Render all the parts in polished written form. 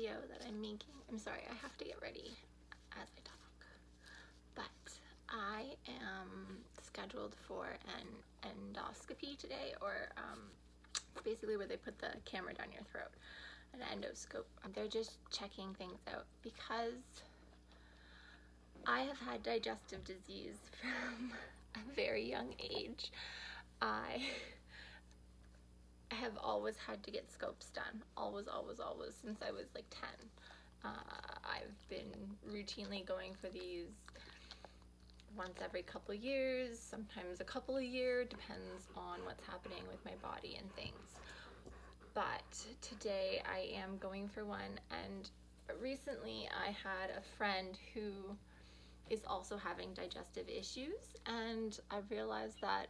video that I'm making. I'm sorry, I have to get ready as I talk. But I am scheduled for an endoscopy today, or basically where they put the camera down your throat, an endoscope. They're just checking things out because I have had digestive disease from a very young age. I have always had to get scopes done, always, since I was like 10. I've been routinely going for these once every couple of years, sometimes a couple a year, depends on what's happening with my body and things. But today I am going for one, and recently I had a friend who is also having digestive issues, and I realized that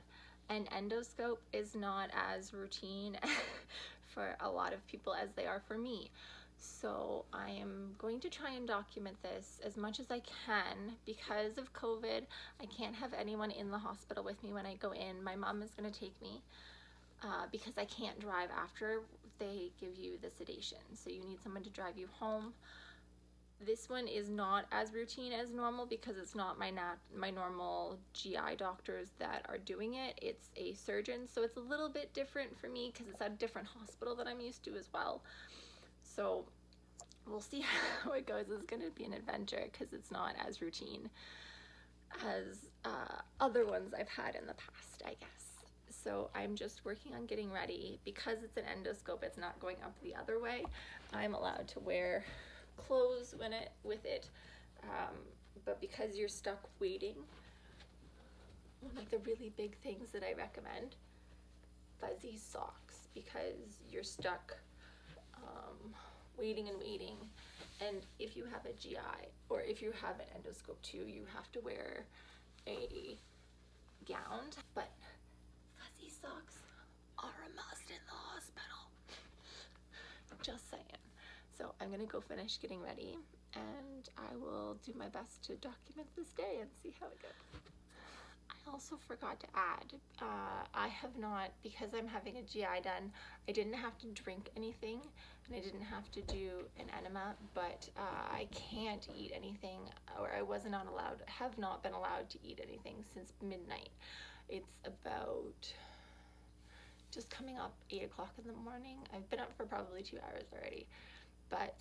an endoscope is not as routine for a lot of people as they are for me. So I am going to try and document this as much as I can. Because of COVID, I can't have anyone in the hospital with me when I go in. My mom is going to take me because I can't drive after they give you the sedation. So you need someone to drive you home. This one is not as routine as normal because it's not my normal GI doctors that are doing it. It's a surgeon, so it's a little bit different for me because it's at a different hospital that I'm used to as well. So we'll see how it goes. It's going to be an adventure because it's not as routine as other ones I've had in the past, I guess. So I'm just working on getting ready. Because it's an endoscope, it's not going up the other way. I'm allowed to wear clothes with it, but because you're stuck waiting, one of the really big things that I recommend, fuzzy socks, because you're stuck waiting, and if you have a GI or if you have an endoscope too, you have to wear a gown. But fuzzy socks are a must in the hospital. Just saying. So I'm gonna go finish getting ready, and I will do my best to document this day and see how it goes. I also forgot to add, I have not, because I'm having a GI done, I didn't have to drink anything, and I didn't have to do an enema, but I can't eat anything, or I have not been allowed to eat anything since midnight. It's about just coming up 8 o'clock in the morning. I've been up for probably 2 hours already. But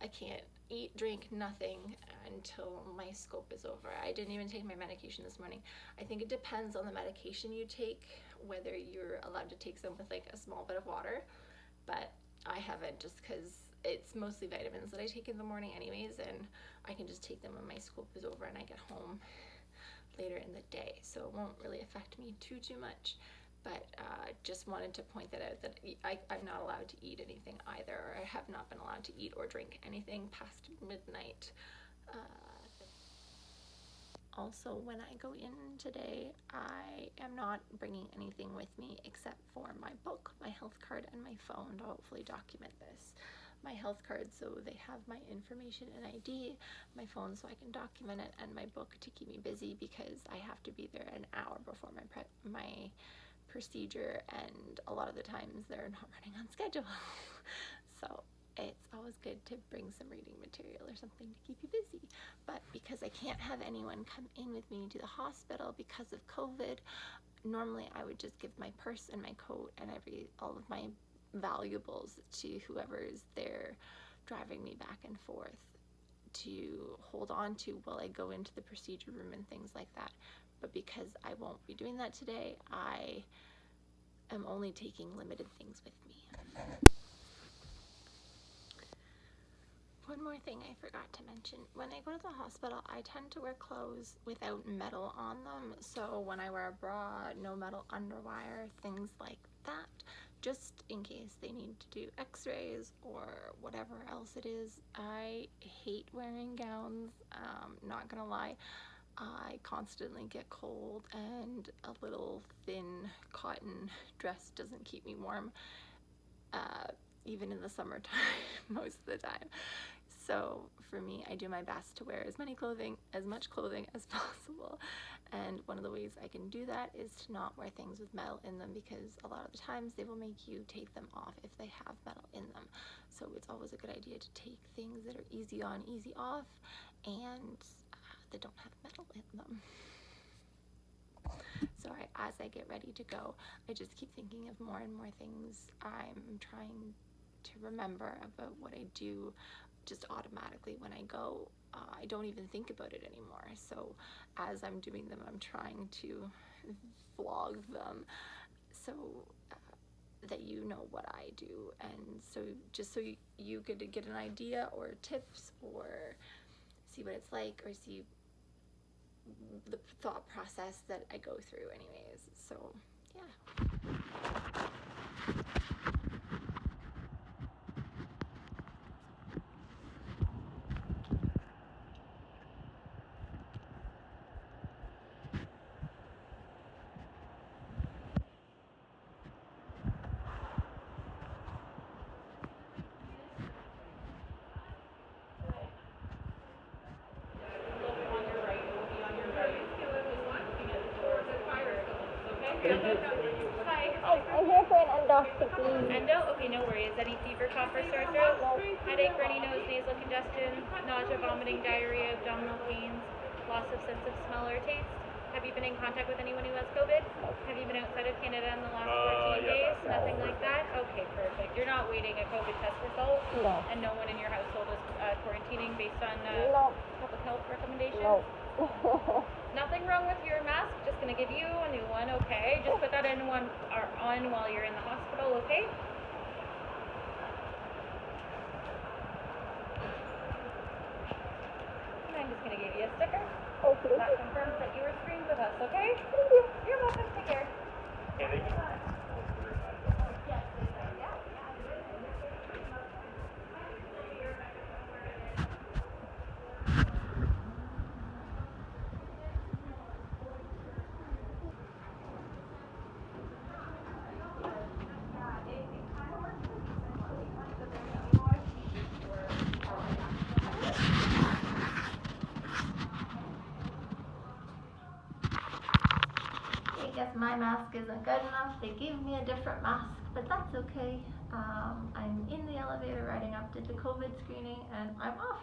I can't eat, drink, nothing until my scope is over. I didn't even take my medication this morning. I think it depends on the medication you take, whether you're allowed to take some with like a small bit of water, but I haven't, just because it's mostly vitamins that I take in the morning anyways, and I can just take them when my scope is over and I get home later in the day, so it won't really affect me too much. But just wanted to point that out, that I'm not allowed to eat anything either, or I have not been allowed to eat or drink anything past midnight. Also, when I go in today, I am not bringing anything with me except for my book, my health card, and my phone to hopefully document this. My health card so they have my information and ID, my phone so I can document it, and my book to keep me busy because I have to be there an hour before my procedure, and a lot of the times they're not running on schedule. So it's always good to bring some reading material or something to keep you busy. But because I can't have anyone come in with me to the hospital because of COVID, normally I would just give my purse and my coat and all of my valuables to whoever is there driving me back and forth to hold on to while I go into the procedure room and things like that. But because I won't be doing that today, I am only taking limited things with me. One more thing I forgot to mention. When I go to the hospital, I tend to wear clothes without metal on them. So when I wear a bra, no metal underwire, things like that, just in case they need to do x-rays or whatever else it is. I hate wearing gowns, not gonna lie. I constantly get cold, and a little thin cotton dress doesn't keep me warm, even in the summertime most of the time. So for me, I do my best to wear as much clothing as possible. And one of the ways I can do that is to not wear things with metal in them, because a lot of the times they will make you take them off if they have metal in them. So it's always a good idea to take things that are easy on, easy off, and that don't have metal in them. So as I get ready to go, I just keep thinking of more and more things I'm trying to remember about what I do just automatically when I go. I don't even think about it anymore. So as I'm doing them, I'm trying to vlog them so that you know what I do, and so just so you get to get an idea or tips or see what it's like, or see the thought process that I go through anyways. So yeah. Hi. I'm here for an endoscopy. Endo? Okay, no worries. Any fever, cough, or sore throat? No. Headache, runny nose, nasal congestion, nausea, vomiting, diarrhea, abdominal pains, loss of sense of smell or taste? Have you been in contact with anyone who has COVID? No. Have you been outside of Canada in the last 14 days? Nothing like that? Okay, perfect. You're not waiting a COVID test result? No. And no one in your household is quarantining based on No. public health recommendations? No. Nothing wrong with your mask. Just gonna give you a new one, okay? Just put that on while you're in the hospital, okay? And I'm just gonna give you a sticker. Okay. That confirms that you were screened with us, okay? Thank you. You're welcome. Take care. I guess my mask isn't good enough. They gave me a different mask, but that's okay. I'm in the elevator riding up to the COVID screening, and I'm off.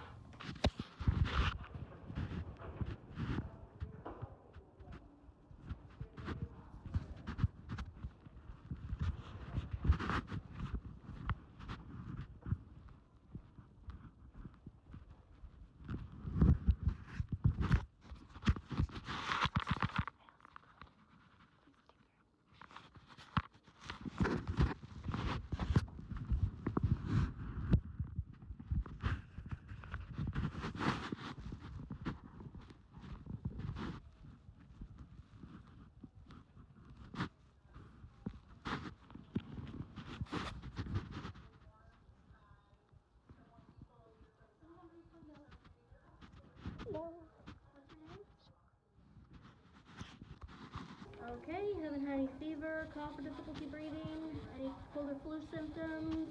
Okay, you haven't had any fever, cough, or difficulty breathing, any cold or flu symptoms,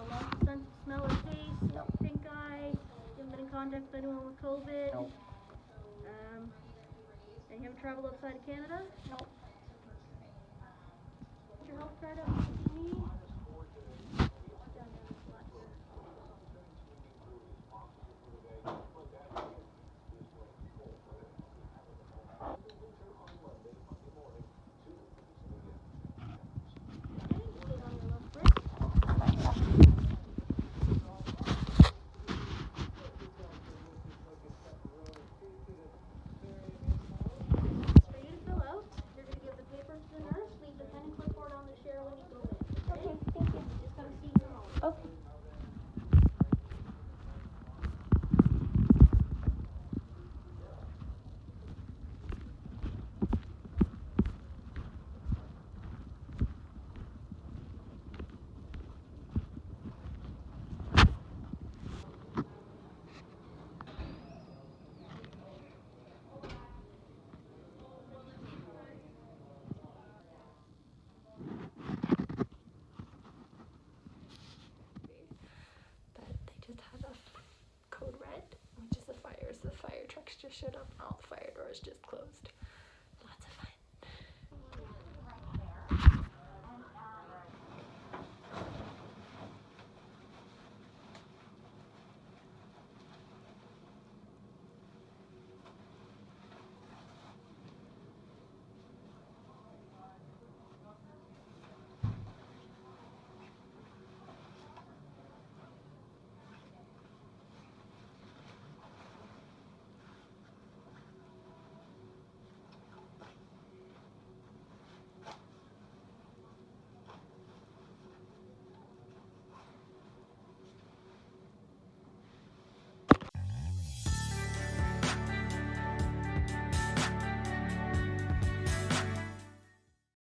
loss of sense of smell or taste, No. pink eye, you haven't been in contact with anyone with COVID, No. and you haven't traveled outside of Canada? No. What's your health card up to me? For you to fill out, you're going to give the papers to the nurse, leave the pen and clipboard on the chair when you go in. Okay? extra shut up and all the fire doors just closed.